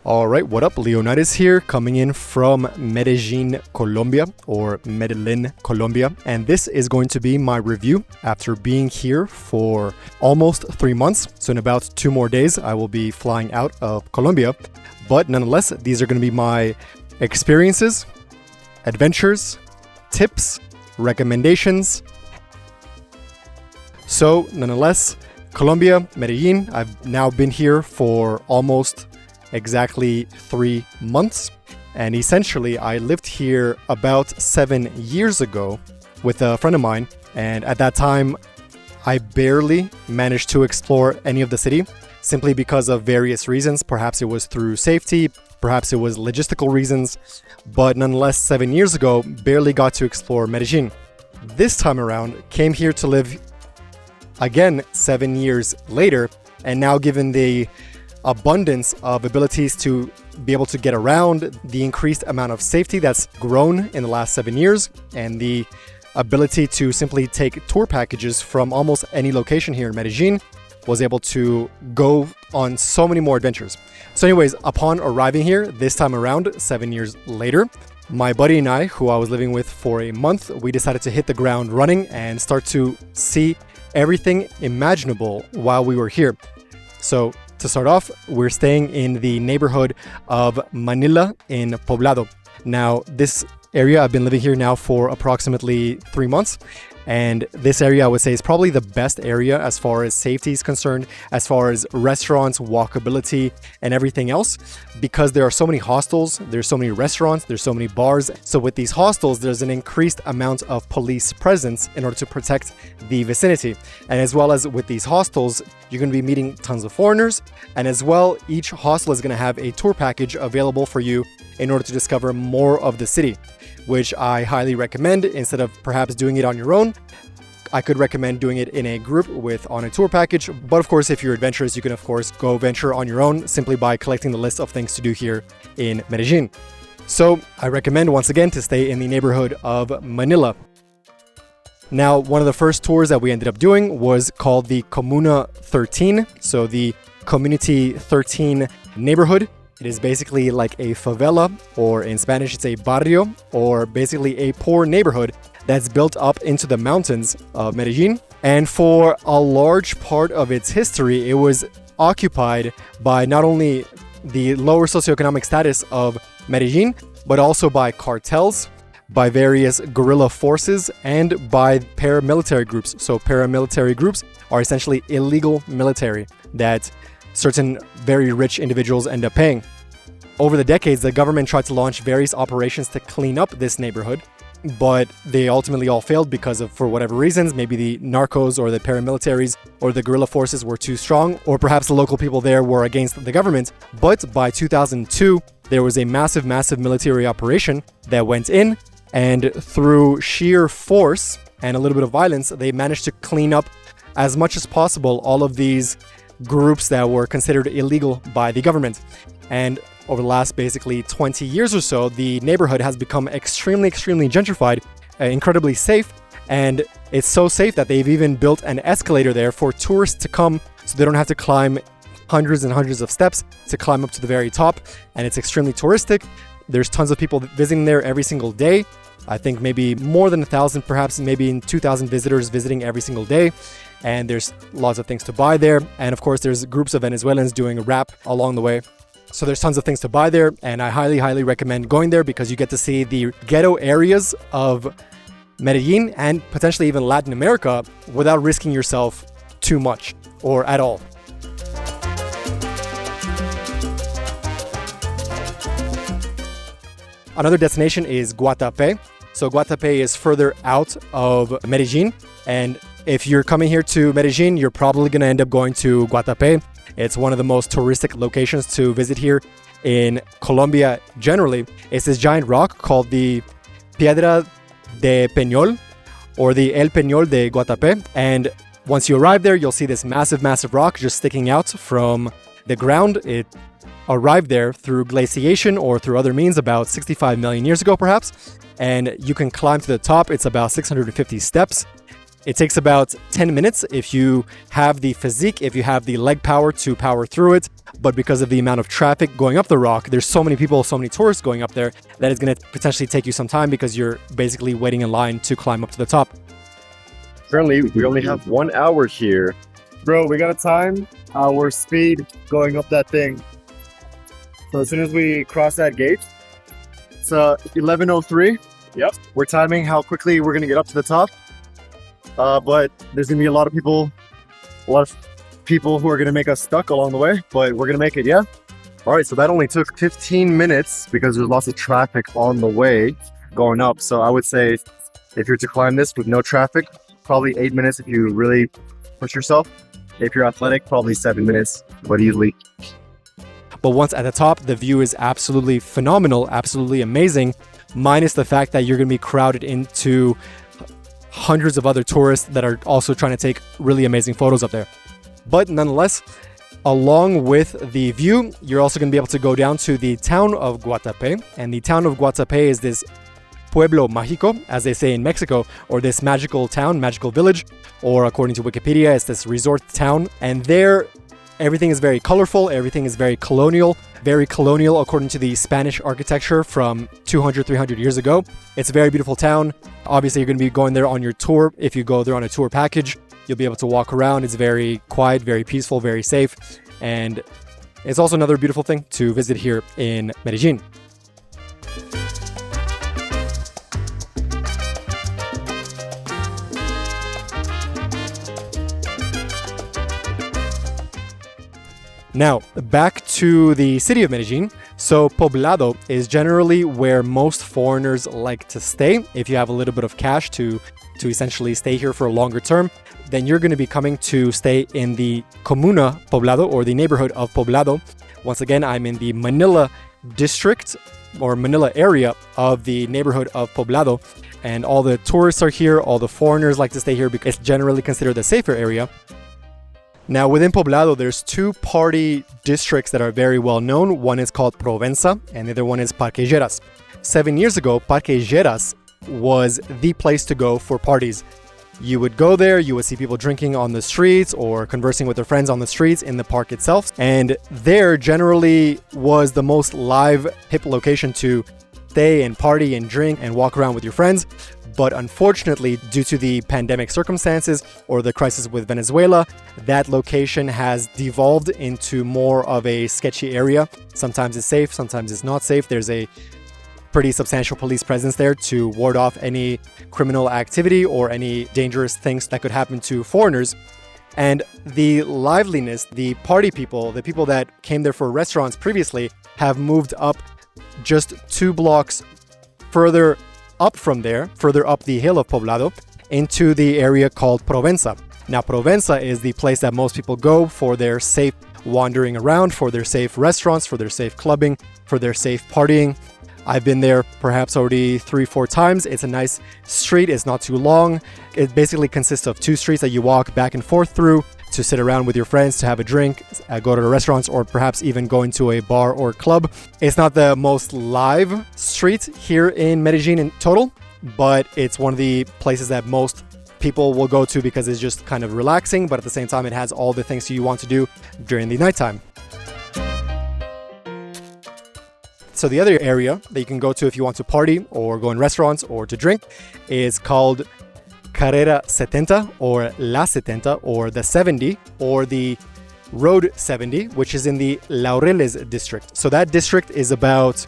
All right, what up? Leonidas here, coming in from Medellin, Colombia, or Medellin, Colombia. And this is going to be my review after being here for almost 3 months. So in about 2 more days, I will be flying out of Colombia. But nonetheless, these are going to be my experiences, adventures, tips, recommendations. So nonetheless, Colombia, Medellin, I've now been here for almost exactly 3 months. And essentially, I lived here about 7 years ago with a friend of mine. And at that time, I barely managed to explore any of the city simply because of various reasons. Perhaps it was through safety, perhaps it was logistical reasons. But nonetheless, 7 years ago, barely got to explore Medellin. This time around, came here to live again 7 years later. And now given the abundance of abilities to be able to get around, the increased amount of safety that's grown in the last 7 years, and the ability to simply take tour packages from almost any location here in Medellin, was able to go on so many more adventures. So anyways, upon arriving here this time around, 7 years later, my buddy and I, who I was living with for a month, we decided to hit the ground running and start to see everything imaginable while we were here. So to start off, we're staying in the neighborhood of Manila in Poblado. Now, this area, I've been living here now for approximately 3 months. And this area, I would say, is probably the best area as far as safety is concerned, as far as restaurants, walkability, and everything else, because there are so many hostels, there's so many restaurants, there's so many bars. So with these hostels, there's an increased amount of police presence in order to protect the vicinity. And as well as with these hostels, you're going to be meeting tons of foreigners. And as well, each hostel is going to have a tour package available for you in order to discover more of the city, which I highly recommend. Instead of perhaps doing it on your own, I could recommend doing it in a group on a tour package. But of course, if you're adventurous, you can of course go venture on your own simply by collecting the list of things to do here in Medellin. So I recommend once again to stay in the neighborhood of Manila. Now, one of the first tours that we ended up doing was called the Comuna 13. So the Community 13 neighborhood. It is basically like a favela, or in Spanish, it's a barrio, or basically a poor neighborhood that's built up into the mountains of Medellin. And for a large part of its history, it was occupied by not only the lower socioeconomic status of Medellin, but also by cartels, by various guerrilla forces, and by paramilitary groups. So paramilitary groups are essentially illegal military that certain very rich individuals end up paying. Over the decades, the government tried to launch various operations to clean up this neighborhood, but they ultimately all failed because of, for whatever reasons, maybe the narcos or the paramilitaries or the guerrilla forces were too strong, or perhaps the local people there were against the government. But by 2002, there was a massive military operation that went in, and through sheer force and a little bit of violence, they managed to clean up as much as possible all of these groups that were considered illegal by the government. And over the last basically 20 years or so, the neighborhood has become extremely gentrified, incredibly safe. And it's so safe that they've even built an escalator there for tourists to come, so they don't have to climb hundreds and hundreds of steps to climb up to the very top. And it's extremely touristic. There's tons of people visiting there every single day. I think maybe more than 1,000, perhaps maybe 2,000 visitors visiting every single day. And there's lots of things to buy there. And of course, there's groups of Venezuelans doing rap along the way. So there's tons of things to buy there. And I highly recommend going there because you get to see the ghetto areas of Medellin and potentially even Latin America without risking yourself too much or at all. Another destination is Guatapé. So Guatapé is further out of Medellin. And if you're coming here to Medellin, you're probably going to end up going to Guatapé. It's one of the most touristic locations to visit here in Colombia generally. It's this giant rock called the Piedra del Peñol, or the El Peñol de Guatapé. And once you arrive there, you'll see this massive rock just sticking out from the ground. It arrived there through glaciation or through other means about 65 million years ago, perhaps. And you can climb to the top. It's about 650 steps. It takes about 10 minutes if you have the physique, if you have the leg power to power through it. But because of the amount of traffic going up the rock, there's so many people, so many tourists going up there that it's going to potentially take you some time because you're basically waiting in line to climb up to the top. Currently, we only have 1 hour here. Bro, we got a time our speed going up that thing. So as soon as we cross that gate, it's 11:03. Yep. We're timing how quickly we're gonna get up to the top. But there's gonna be a lot of people who are gonna make us stuck along the way. But we're gonna make it, yeah. All right, so that only took 15 minutes because there's lots of traffic on the way going up. So I would say if you're to climb this with no traffic, probably 8 minutes if you really push yourself. If you're athletic, probably 7 minutes, but easily. But once at the top, the view is absolutely phenomenal, absolutely amazing, minus the fact that you're going to be crowded into hundreds of other tourists that are also trying to take really amazing photos up there. But nonetheless, along with the view, you're also going to be able to go down to the town of Guatapé. And the town of Guatapé is this pueblo mágico, as they say in Mexico, or this magical town, magical village, or according to Wikipedia, it's this resort town. And there, everything is very colorful, everything is very colonial according to the Spanish architecture from 200, 300 years ago. It's a very beautiful town. Obviously, you're going to be going there on your tour. If you go there on a tour package, you'll be able to walk around. It's very quiet, very peaceful, very safe. And it's also another beautiful thing to visit here in Medellin. Now, back to the city of Medellin. So Poblado is generally where most foreigners like to stay. If you have a little bit of cash to essentially stay here for a longer term, then you're going to be coming to stay in the Comuna Poblado, or the neighborhood of Poblado. Once again, I'm in the Manila district or Manila area of the neighborhood of Poblado. And all the tourists are here, all the foreigners like to stay here because it's generally considered the safer area. Now, within Poblado, there's two party districts that are very well known. One is called Provenza, and the other one is Parque. 7 years ago, Parque was the place to go for parties. You would go there, you would see people drinking on the streets or conversing with their friends on the streets in the park itself. And there generally was the most live, hip location to stay and party and drink and walk around with your friends. But unfortunately, due to the pandemic circumstances or the crisis with Venezuela, that location has devolved into more of a sketchy area. Sometimes it's safe, sometimes it's not safe. There's a pretty substantial police presence there to ward off any criminal activity or any dangerous things that could happen to foreigners. And the liveliness, the party people, the people that came there for restaurants previously have moved up just 2 blocks further up from there, further up the hill of Poblado, into the area called Provenza. Now, Provenza is the place that most people go for their safe wandering around, for their safe restaurants, for their safe clubbing, for their safe partying. I've been there perhaps already 3-4 times. It's a nice street. It's not too long. It basically consists of 2 streets that you walk back and forth through to sit around with your friends, to have a drink, go to the restaurants, or perhaps even go into a bar or club. It's not the most live street here in Medellin in total, but it's one of the places that most people will go to because it's just kind of relaxing, but at the same time, it has all the things you want to do during the nighttime. So the other area that you can go to if you want to party or go in restaurants or to drink is called Carrera 70 or La 70 or the 70 or the Road 70, which is in the Laureles district. So that district is about,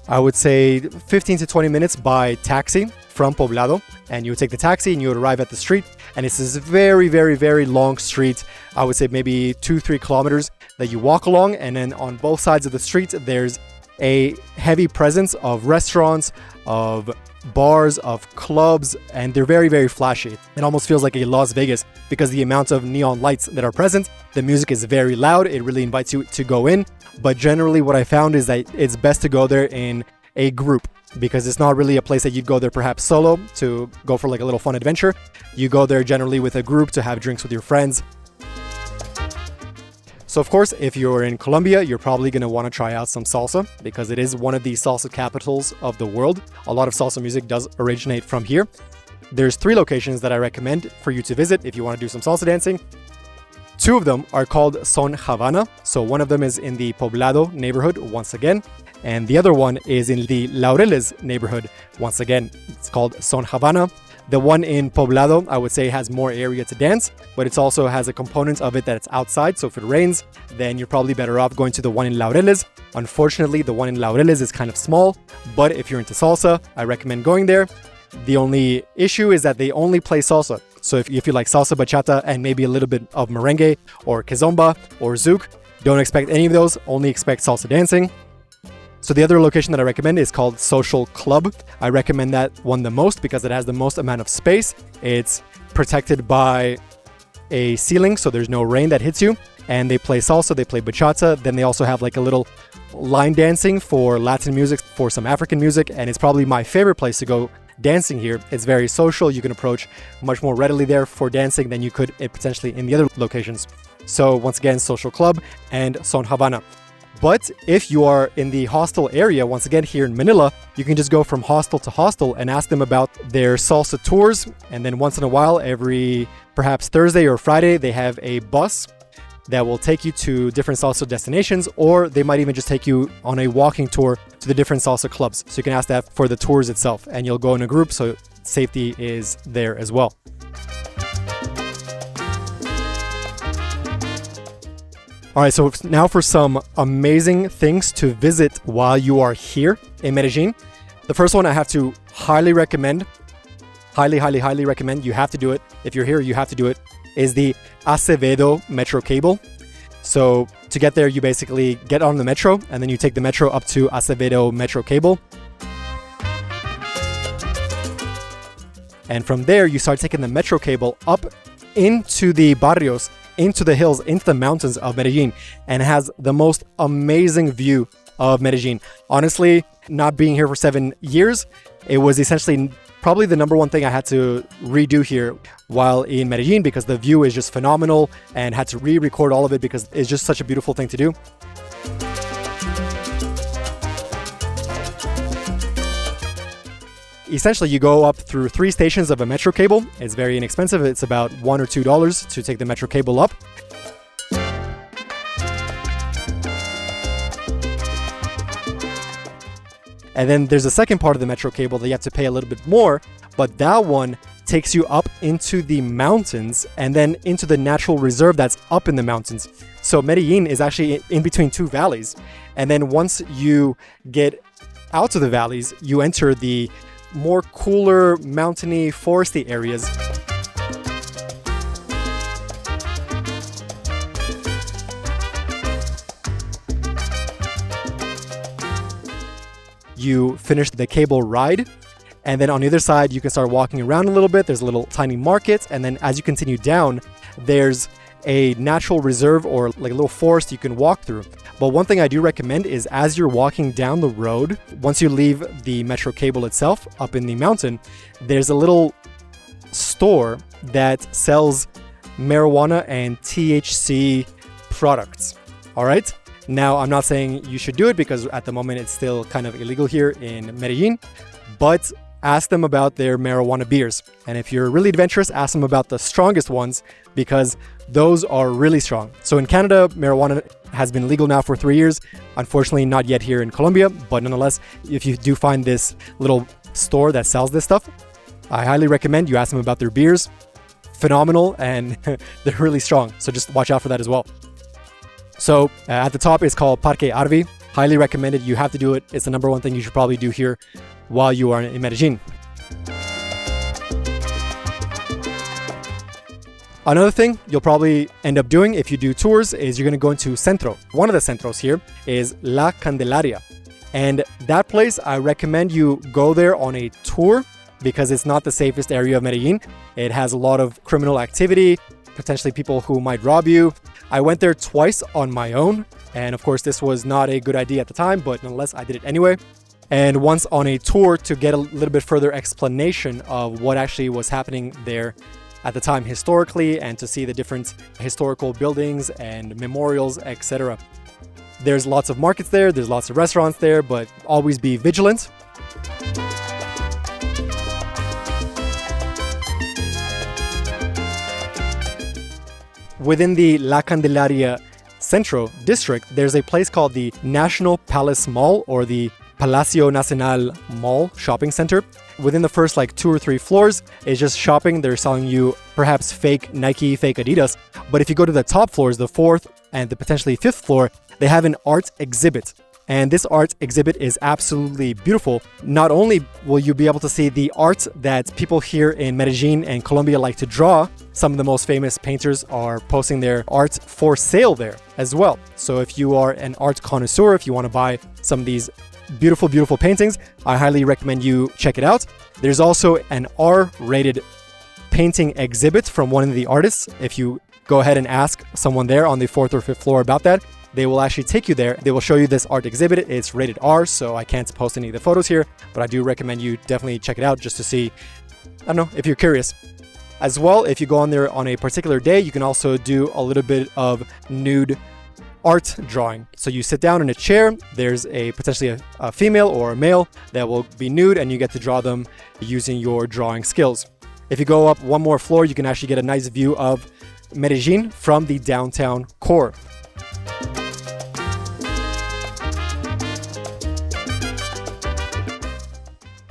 I would say, 15 to 20 minutes by taxi from Poblado. And you would take the taxi and you would arrive at the street. And it's this very, very, very long street. I would say maybe 2-3 kilometers that you walk along. And then on both sides of the street, there's a heavy presence of restaurants, of bars, of clubs, and they're very, very flashy. It almost feels like a Las Vegas because the amount of neon lights that are present. The music is very loud. It really invites you to go in. But generally what I found is that it's best to go there in a group because it's not really a place that you'd go there perhaps solo to go for like a little fun adventure. You go there generally with a group to have drinks with your friends. So of course, if you're in Colombia, you're probably going to want to try out some salsa because it is one of the salsa capitals of the world. A lot of salsa music does originate from here. There's 3 locations that I recommend for you to visit if you want to do some salsa dancing. 2 of them are called Son Havana. So one of them is in the Poblado neighborhood once again, and the other one is in the Laureles neighborhood once again. It's called Son Havana. The one in Poblado, I would say, has more area to dance, but it also has a component of it that it's outside. So if it rains, then you're probably better off going to the one in Laureles. Unfortunately, the one in Laureles is kind of small, but if you're into salsa, I recommend going there. The only issue is that they only play salsa. So if you like salsa, bachata, and maybe a little bit of merengue or kizomba or zouk, don't expect any of those, only expect salsa dancing. So the other location that I recommend is called Social Club. I recommend that one the most because it has the most amount of space. It's protected by a ceiling, so there's no rain that hits you. And they play salsa, they play bachata. Then they also have like a little line dancing for Latin music, for some African music. And it's probably my favorite place to go dancing here. It's very social. You can approach much more readily there for dancing than you could potentially in the other locations. So once again, Social Club and Son Havana. But if you are in the hostel area, once again here in Manila, you can just go from hostel to hostel and ask them about their salsa tours. And then once in a while, every perhaps Thursday or Friday, they have a bus that will take you to different salsa destinations, or they might even just take you on a walking tour to the different salsa clubs. So you can ask that for the tours itself, and you'll go in a group, so safety is there as well. All right, so now for some amazing things to visit while you are here in Medellin. The first one I have to highly recommend, highly recommend, you have to do it. If you're here, you have to do it, is the Acevedo Metrocable. So to get there, you basically get on the metro, and then you take the metro up to Acevedo Metrocable. And from there, you start taking the Metrocable up into the barrios, into the hills, into the mountains of Medellin, and has the most amazing view of Medellin. Honestly, not being here for 7 years, it was essentially probably the number one thing I had to redo here while in Medellin, because the view is just phenomenal, and had to re-record all of it because it's just such a beautiful thing to do. Essentially, you go up through 3 stations of a metro cable. It's very inexpensive. It's about $1 or $2 to take the metro cable up. And then there's a second part of the metro cable that you have to pay a little bit more, but that one takes you up into the mountains and then into the natural reserve that's up in the mountains. So Medellin is actually in between 2 valleys. And then once you get out of the valleys, you enter the more cooler, mountainy, foresty areas. You finish the cable ride, and then on the other side, you can start walking around a little bit. There's a little tiny market, and then as you continue down, there's a natural reserve or like a little forest you can walk through. But one thing I do recommend is as you're walking down the road, once you leave the metro cable itself up in the mountain, there's a little store that sells marijuana and THC products. All right. Now, I'm not saying you should do it because at the moment it's still kind of illegal here in Medellin, but ask them about their marijuana beers. And if you're really adventurous, ask them about the strongest ones, because those are really strong. So in Canada, marijuana has been legal now for 3 years. Unfortunately, not yet here in Colombia, but nonetheless, if you do find this little store that sells this stuff, I highly recommend you ask them about their beers. Phenomenal, and they're really strong. So just watch out for that as well. So at the top, it's called Parque Arví. Highly recommended. You have to do it. It's the number one thing you should probably do here while you are in Medellin. Another thing you'll probably end up doing if you do tours is you're going to go into Centro. One of the centros here is La Candelaria. And that place, I recommend you go there on a tour because it's not the safest area of Medellin. It has a lot of criminal activity, potentially people who might rob you. I went there twice on my own. And of course, this was not a good idea at the time, but nonetheless, I did it anyway. And once on a tour to get a little bit further explanation of what actually was happening there at the time historically, and to see the different historical buildings and memorials, etc. There's lots of markets there, there's lots of restaurants there, but always be vigilant. Within the La Candelaria Centro district, there's a place called the National Palace Mall, or the Palacio Nacional Mall shopping center. Within the first like 2 or 3 floors is just shopping. They're selling you perhaps fake Nike, fake Adidas. But if you go to the top floors, the 4th and the potentially 5th floor, they have an art exhibit. And this art exhibit is absolutely beautiful. Not only will you be able to see the art that people here in Medellin and Colombia like to draw, some of the most famous painters are posting their art for sale there as well. So if you are an art connoisseur, if you want to buy some of these beautiful, beautiful paintings, I highly recommend you check it out. There's also an R-rated painting exhibit from one of the artists. If you go ahead and ask someone there on the 4th or 5th floor about that, they will actually take you there. They will show you this art exhibit. It's rated R, so I can't post any of the photos here, but I do recommend you definitely check it out just to see, I don't know, if you're curious. As well, if you go on there on a particular day, you can also do a little bit of nude art drawing. So you sit down in a chair, there's potentially a female or a male that will be nude, and you get to draw them using your drawing skills. If you go up one more floor, you can actually get a nice view of Medellin from the downtown core.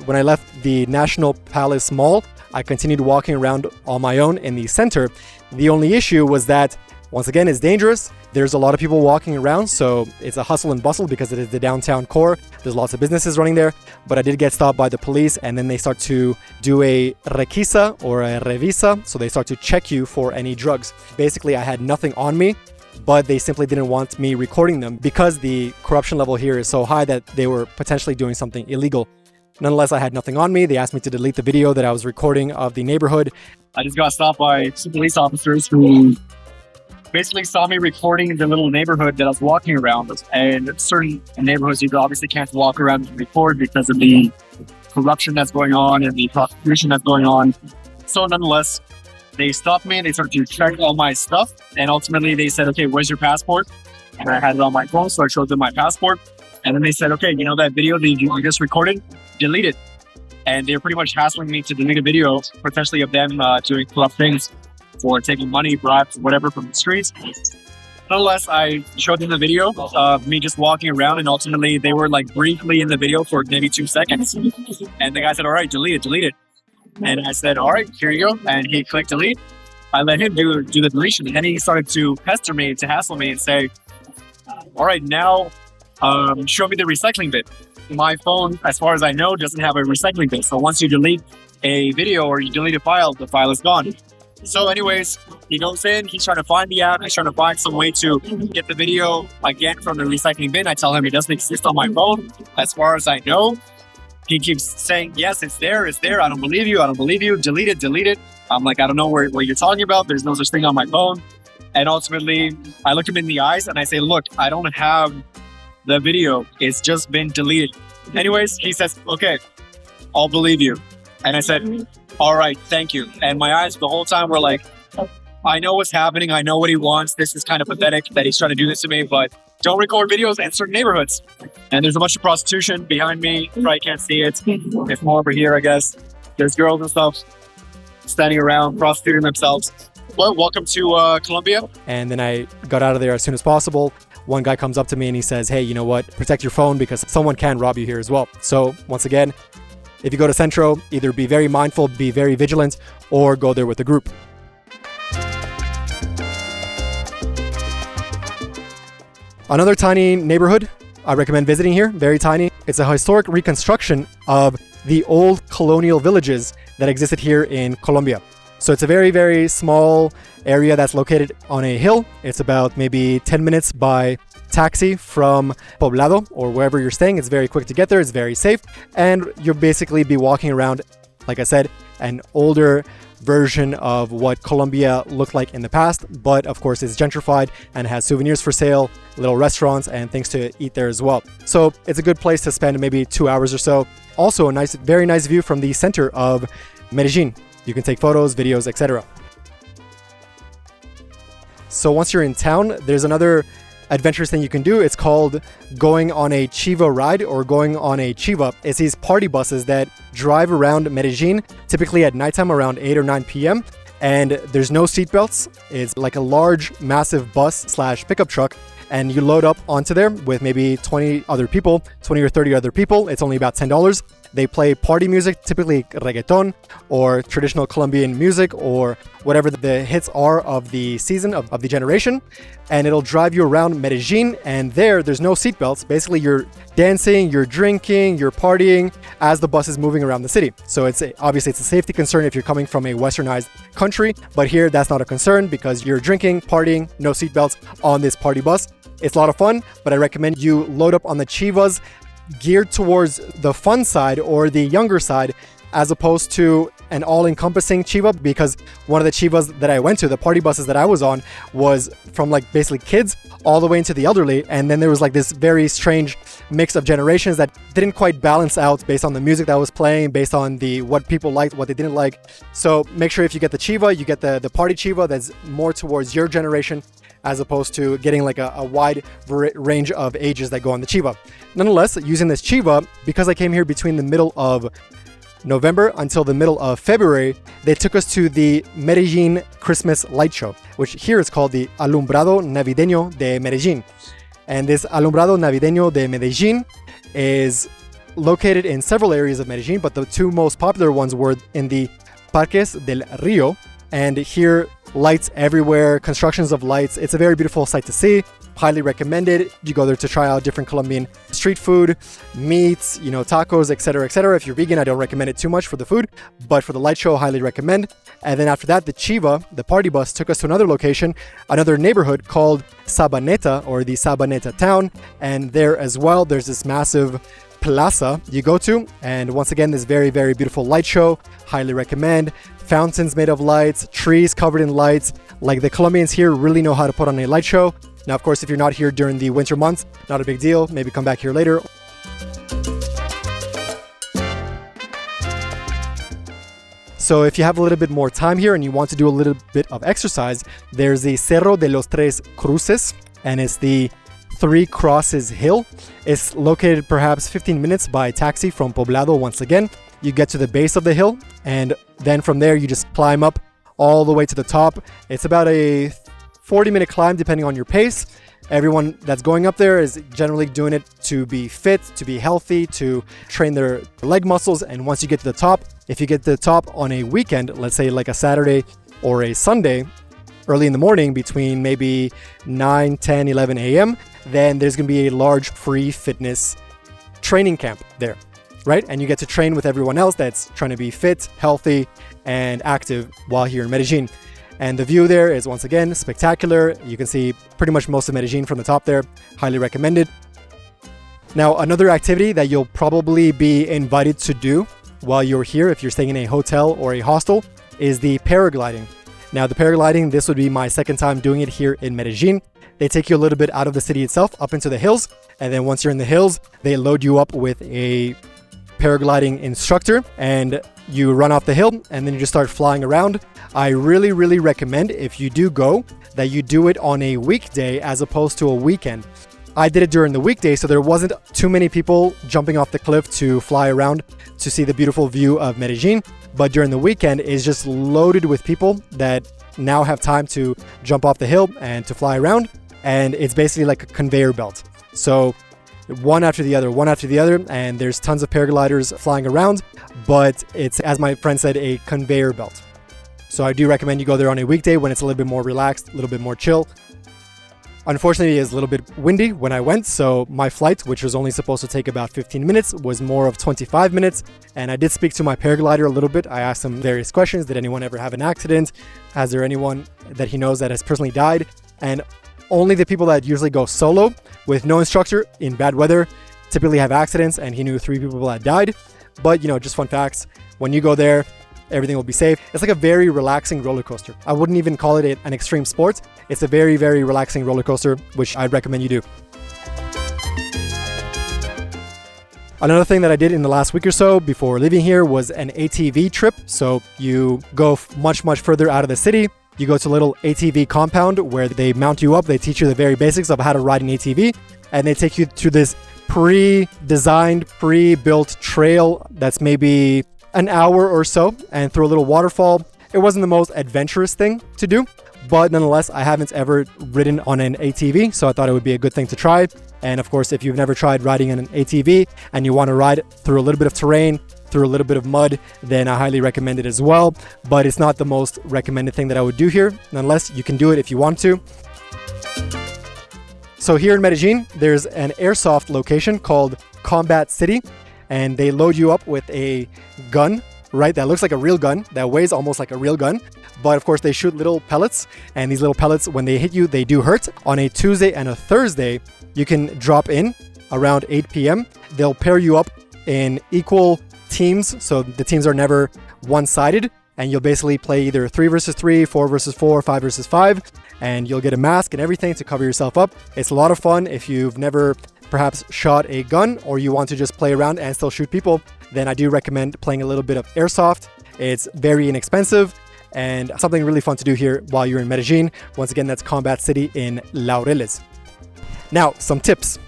When I left the National Palace Mall, I continued walking around on my own in the center. The only issue was that, once again, it's dangerous. There's a lot of people walking around, so it's a hustle and bustle because it is the downtown core. There's lots of businesses running there, but I did get stopped by the police, and then they start to do a requisa or a revisa, so they start to check you for any drugs. Basically, I had nothing on me, but they simply didn't want me recording them because the corruption level here is so high that they were potentially doing something illegal. Nonetheless, I had nothing on me. They asked me to delete the video that I was recording of the neighborhood. I just got stopped by 2 police officers who basically saw me recording the little neighborhood that I was walking around. And certain neighborhoods you obviously can't walk around and record because of the corruption that's going on and the prostitution that's going on. So nonetheless, they stopped me and they started to check all my stuff. And ultimately they said, okay, where's your passport? And I had it on my phone, so I showed them my passport. And then they said, okay, you know that video that you just recorded? Delete it. And they're pretty much hassling me to delete a video, potentially of them doing corrupt things for taking money, bribes, whatever from the streets. Nonetheless, I showed them the video of me just walking around, and ultimately they were like briefly in the video for maybe 2 seconds. And the guy said, all right, delete it. And I said, all right, here you go. And he clicked delete. I let him do the deletion. And then he started to pester me, to hassle me and say, all right, now show me the recycling bin. My phone, as far as I know, doesn't have a recycling bin. So once you delete a video or you delete a file, the file is gone. So anyways, he goes in, he's trying to find the app, he's trying to find some way to get the video again from the recycling bin. I tell him it doesn't exist on my phone. As far as I know, he keeps saying, yes, it's there. I don't believe you. Delete it. I'm like, I don't know what you're talking about. There's no such thing on my phone. And ultimately, I look him in the eyes and I say, look, I don't have the video. It's just been deleted. Anyways, he says, okay, I'll believe you. And I said, all right, thank you. And my eyes the whole time were like, I know what's happening. I know what he wants. This is kind of pathetic that he's trying to do this to me, but don't record videos in certain neighborhoods. And there's a bunch of prostitution behind me. You probably can't see it. It's more over here, I guess. There's girls and stuff standing around, prostituting themselves. Well, welcome to Colombia. And then I got out of there as soon as possible. One guy comes up to me and he says, hey, you know what? Protect your phone because someone can rob you here as well. So once again, if you go to Centro, either be very mindful, be very vigilant, or go there with a group. Another tiny neighborhood I recommend visiting here, very tiny. It's a historic reconstruction of the old colonial villages that existed here in Colombia. So it's a very, very small area that's located on a hill. It's about maybe 10 minutes by taxi from Poblado or wherever you're staying. It's very quick to get there. It's very safe. And you'll basically be walking around, like I said, an older version of what Colombia looked like in the past. But of course, it's gentrified and has souvenirs for sale, little restaurants and things to eat there as well. So it's a good place to spend maybe 2 hours or so. Also a nice, very nice view from the center of Medellin. You can take photos, videos, etc. So once you're in town, there's another adventurous thing you can do. It's called going on a Chiva ride or going on a Chiva. It's these party buses that drive around Medellin, typically at nighttime around 8 or 9 p.m. and there's no seatbelts. It's like a large, massive bus / pickup truck, and you load up onto there with maybe 20 or 30 other people. It's only about $10. They play party music, typically reggaeton or traditional Colombian music or whatever the hits are of the season, of the generation. And it'll drive you around Medellin. And there's no seatbelts. Basically, you're dancing, you're drinking, you're partying as the bus is moving around the city. So obviously it's a safety concern if you're coming from a westernized country. But here, that's not a concern because you're drinking, partying, no seatbelts on this party bus. It's a lot of fun, but I recommend you load up on the chivas geared towards the fun side or the younger side, as opposed to an all-encompassing chiva, because one of the chivas that I went to, the party buses that I was on, was from like basically kids all the way into the elderly, and then there was like this very strange mix of generations that didn't quite balance out based on the music that was playing, based on what people liked, what they didn't like. So make sure if you get the chiva, you get the party chiva that's more towards your generation, as opposed to getting like a wide range of ages that go on the chiva. Nonetheless, using this chiva, because I came here between the middle of November until the middle of February, they took us to the Medellin Christmas light show, which here is called the Alumbrado Navideño de Medellin. And this Alumbrado Navideño de Medellin is located in several areas of Medellin, but the two most popular ones were in the Parques del Río. And here, lights everywhere, constructions of lights. It's a very beautiful sight to see. Highly recommended. You go there to try out different Colombian street food, meats, tacos, etc., etc. If you're vegan, I don't recommend it too much for the food, but for the light show, highly recommend. And then after that, the chiva, the party bus, took us to another location, another neighborhood called Sabaneta, or the Sabaneta town. And there as well, there's this massive plaza you go to, and once again, this very, very beautiful light show. Highly recommend. Fountains made of lights, trees covered in lights. Like, the Colombians here really know how to put on a light show. Now, of course, if you're not here during the winter months, not a big deal. Maybe come back here later. So if you have a little bit more time here and you want to do a little bit of exercise, there's the Cerro de los Tres Cruces, and it's the Three Crosses Hill. It's located perhaps 15 minutes by taxi from Poblado. Once again, you get to the base of the hill, and then from there you just climb up all the way to the top. It's about a 40-minute climb depending on your pace. Everyone that's going up there is generally doing it to be fit, to be healthy, to train their leg muscles. And once you get to the top, if you get to the top on a weekend, let's say like a Saturday or a Sunday, early in the morning between maybe 9, 10, 11 a.m., then there's going to be a large free fitness training camp there, right? And you get to train with everyone else that's trying to be fit, healthy, and active while here in Medellin. And the view there is, once again, spectacular. You can see pretty much most of Medellin from the top there. Highly recommended. Now, another activity that you'll probably be invited to do while you're here, if you're staying in a hotel or a hostel, is the paragliding. Now, the paragliding, this would be my second time doing it here in Medellin. They take you a little bit out of the city itself, up into the hills. And then once you're in the hills, they load you up with a paragliding instructor and you run off the hill and then you just start flying around. I really, really recommend, if you do go, that you do it on a weekday as opposed to a weekend. I did it during the weekday, so there wasn't too many people jumping off the cliff to fly around to see the beautiful view of Medellin. But during the weekend, it's just loaded with people that now have time to jump off the hill and to fly around. And it's basically like a conveyor belt. So one after the other, and there's tons of paragliders flying around, but it's, as my friend said, a conveyor belt. So I do recommend you go there on a weekday when it's a little bit more relaxed, a little bit more chill. Unfortunately, it's a little bit windy when I went, so my flight, which was only supposed to take about 15 minutes, was more of 25 minutes. And I did speak to my paraglider a little bit. I asked him various questions. Did anyone ever have an accident? Has there anyone that he knows that has personally died? And only the people that usually go solo with no instructor in bad weather typically have accidents, and he knew 3 people that died. But, just fun facts. When you go there, everything will be safe. It's like a very relaxing roller coaster. I wouldn't even call it an extreme sport. It's a very, very relaxing roller coaster, which I'd recommend you do. Another thing that I did in the last week or so before leaving here was an ATV trip. So you go much, much further out of the city. You go to a little ATV compound where they mount you up. They teach you the very basics of how to ride an ATV. And they take you to this pre-designed, pre-built trail that's maybe an hour or so, and through a little waterfall. It wasn't the most adventurous thing to do, but nonetheless, I haven't ever ridden on an ATV, so I thought it would be a good thing to try. And of course, if you've never tried riding on an ATV and you want to ride through a little bit of terrain, through a little bit of mud, then I highly recommend it as well. But it's not the most recommended thing that I would do here. Nonetheless, you can do it if you want to. So here in Medellin, there's an airsoft location called Combat City, and they load you up with a gun, right? That looks like a real gun, that weighs almost like a real gun. But of course, they shoot little pellets, and these little pellets, when they hit you, they do hurt. On a Tuesday and a Thursday, you can drop in around 8 p.m. They'll pair you up in equal teams, so the teams are never one-sided, and you'll basically play either 3 versus 3, 4 versus 4, 5 versus 5, and you'll get a mask and everything to cover yourself up. It's a lot of fun. If you've never perhaps shot a gun, or you want to just play around and still shoot people, then I do recommend playing a little bit of airsoft. It's very inexpensive and something really fun to do here while you're in Medellin. Once again, that's Combat City in Laureles. Now, some tips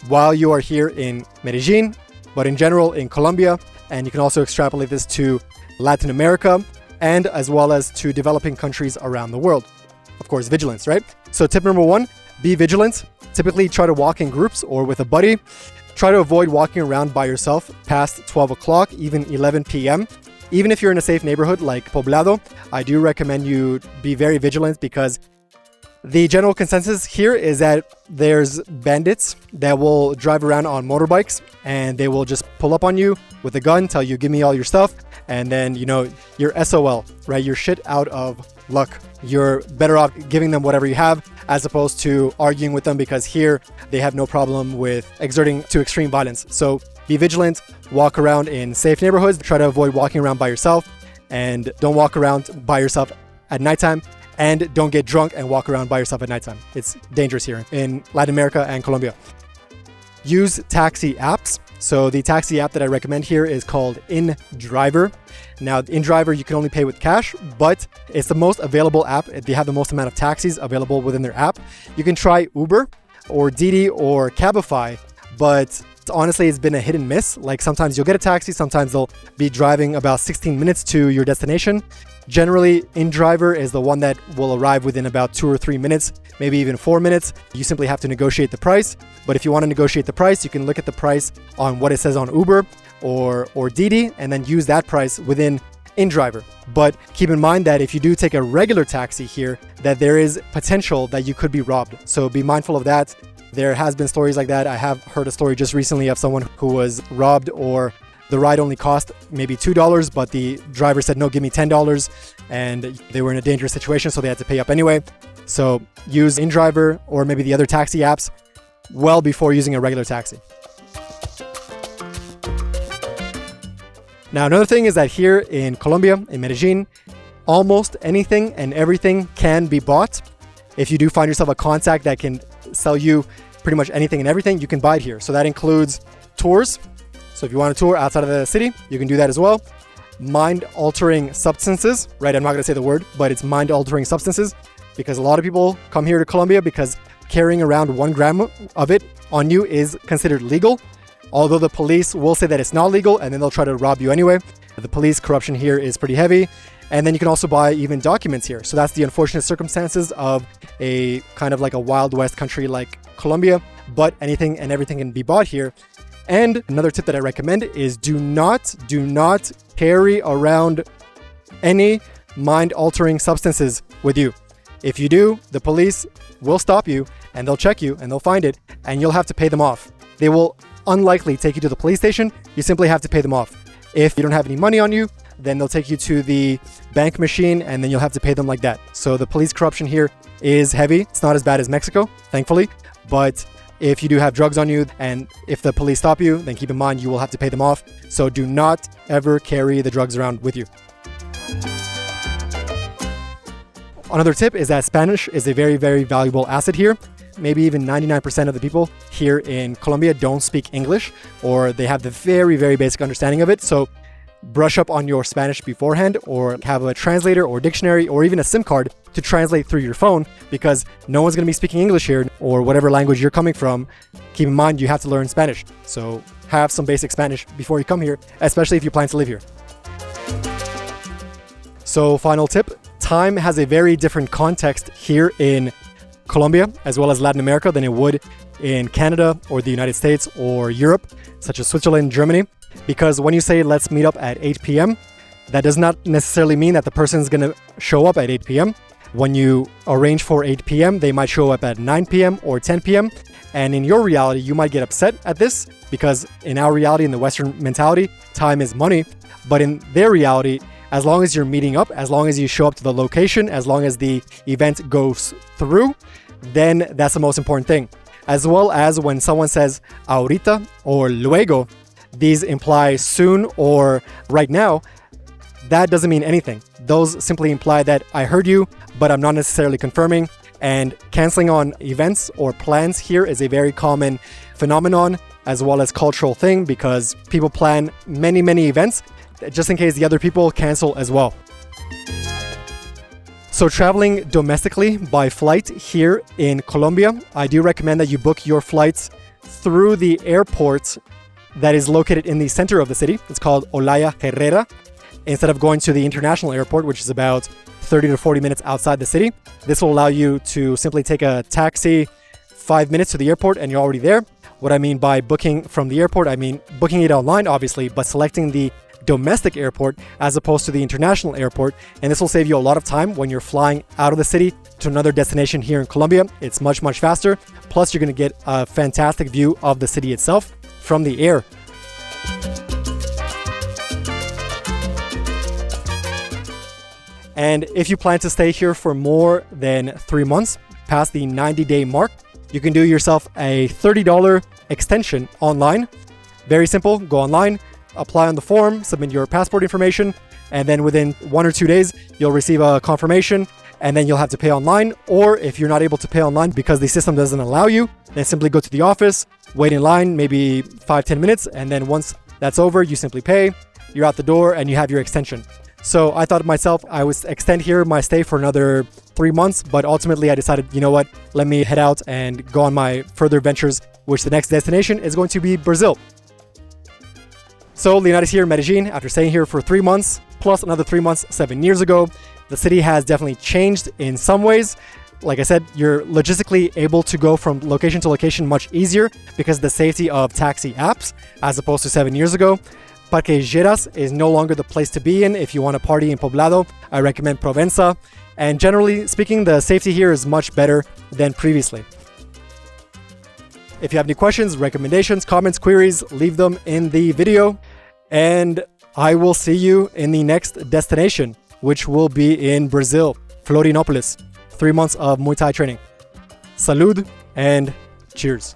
while you are here in Medellin, but in general in Colombia, and you can also extrapolate this to Latin America and as well as to developing countries around the world. Of course, vigilance, right? So tip number 1, be vigilant. Typically try to walk in groups or with a buddy. Try to avoid walking around by yourself past 12 o'clock, even 11 p.m. Even if you're in a safe neighborhood like Poblado, I do recommend you be very vigilant, because the general consensus here is that there's bandits that will drive around on motorbikes, and they will just pull up on you with a gun, tell you, give me all your stuff, and then, you know, you're SOL, right? You're shit out of luck. You're better off giving them whatever you have as opposed to arguing with them, because here they have no problem with exerting to extreme violence. So be vigilant, walk around in safe neighborhoods, try to avoid walking around by yourself, and don't walk around by yourself at nighttime. And don't get drunk and walk around by yourself at nighttime. It's dangerous here in Latin America and Colombia. Use taxi apps. So the taxi app that I recommend here is called InDriver. Now, InDriver, you can only pay with cash, but it's the most available app. They have the most amount of taxis available within their app. You can try Uber or Didi or Cabify, but honestly, it's been a hit and miss. Like, sometimes you'll get a taxi, sometimes they'll be driving about 16 minutes to your destination. Generally, InDriver is the one that will arrive within about 2 or 3 minutes, maybe even 4 minutes. You simply have to negotiate the price. But if you want to negotiate the price, you can look at the price on what it says on Uber or Didi, and then use that price within InDriver. But keep in mind that if you do take a regular taxi here, that there is potential that you could be robbed. So be mindful of that. There has been stories like that. I have heard a story just recently of someone who was robbed, or the ride only cost maybe $2, but the driver said, no, give me $10. And they were in a dangerous situation, so they had to pay up anyway. So use InDriver or maybe the other taxi apps well before using a regular taxi. Now, another thing is that here in Colombia, in Medellin, almost anything and everything can be bought. If you do find yourself a contact that can sell you pretty much anything and everything, you can buy it here. So that includes tours. So if you want a tour outside of the city, you can do that as well. Mind-altering substances, right? I'm not going to say the word, but it's mind-altering substances, because a lot of people come here to Colombia because carrying around 1 gram of it on you is considered legal. Although the police will say that it's not legal, and then they'll try to rob you anyway. The police corruption here is pretty heavy. And then you can also buy even documents here. So that's the unfortunate circumstances of a kind of like a Wild West country like Colombia, but anything and everything can be bought here. And another tip that I recommend is do not carry around any mind-altering substances with you. If you do, the police will stop you, and they'll check you, and they'll find it, and you'll have to pay them off. They will unlikely take you to the police station. You simply have to pay them off. If you don't have any money on you, then they'll take you to the bank machine, and then you'll have to pay them like that. So the police corruption here is heavy. It's not as bad as Mexico, thankfully, but if you do have drugs on you, and if the police stop you, then keep in mind you will have to pay them off. So do not ever carry the drugs around with you. Another tip is that Spanish is a very, very valuable asset here. Maybe even 99% of the people here in Colombia don't speak English, or they have the very, very basic understanding of it. So brush up on your Spanish beforehand, or have a translator or dictionary or even a SIM card to translate through your phone, because no one's going to be speaking English here, or whatever language you're coming from. Keep in mind you have to learn Spanish. So have some basic Spanish before you come here, especially if you plan to live here. So final tip, time has a very different context here in Colombia as well as Latin America than it would in Canada or the United States or Europe, such as Switzerland, Germany. Because when you say let's meet up at 8 p.m., that does not necessarily mean that the person is going to show up at 8 p.m. When you arrange for 8 p.m., they might show up at 9 p.m. or 10 p.m. And in your reality, you might get upset at this because in our reality, in the Western mentality, time is money. But in their reality, as long as you're meeting up, as long as you show up to the location, as long as the event goes through, then that's the most important thing. As well as when someone says ahorita or luego, these imply soon or right now. That doesn't mean anything. Those simply imply that I heard you, but I'm not necessarily confirming. And canceling on events or plans here is a very common phenomenon as well as cultural thing because people plan many events just in case the other people cancel as well. So traveling domestically by flight here in Colombia, I do recommend that you book your flights through the airport that is located in the center of the city. It's called Olaya Herrera. Instead of going to the international airport, which is about 30 to 40 minutes outside the city. This will allow you to simply take a taxi 5 minutes to the airport and you're already there. What I mean by booking from the airport, I mean booking it online, obviously, but selecting the domestic airport as opposed to the international airport. And this will save you a lot of time when you're flying out of the city to another destination here in Colombia. It's much faster. Plus, you're going to get a fantastic view of the city itself from the air. And if you plan to stay here for more than 3 months, past the 90-day mark, you can do yourself a $30 extension online. Very simple, go online, apply on the form, submit your passport information, and then within 1 or 2 days, you'll receive a confirmation, and then you'll have to pay online. Or if you're not able to pay online because the system doesn't allow you, then simply go to the office, wait in line, maybe 5-10 minutes, and then once that's over, you simply pay, you're out the door, and you have your extension. So I thought to myself, I would extend here my stay for another 3 months, but ultimately I decided, you know what, let me head out and go on my further ventures, which the next destination is going to be Brazil. So Leonidas here in Medellin, after staying here for 3 months, plus another 3 months 7 years ago. The city has definitely changed in some ways. Like I said, you're logistically able to go from location to location much easier because of the safety of taxi apps, as opposed to 7 years ago. Parque is no longer the place to be in if you want to party in Poblado. I recommend Provenza. And generally speaking, the safety here is much better than previously. If you have any questions, recommendations, comments, queries, leave them in the video. And I will see you in the next destination, which will be in Brazil, Florianópolis. 3 months of Muay Thai training. Salud and cheers.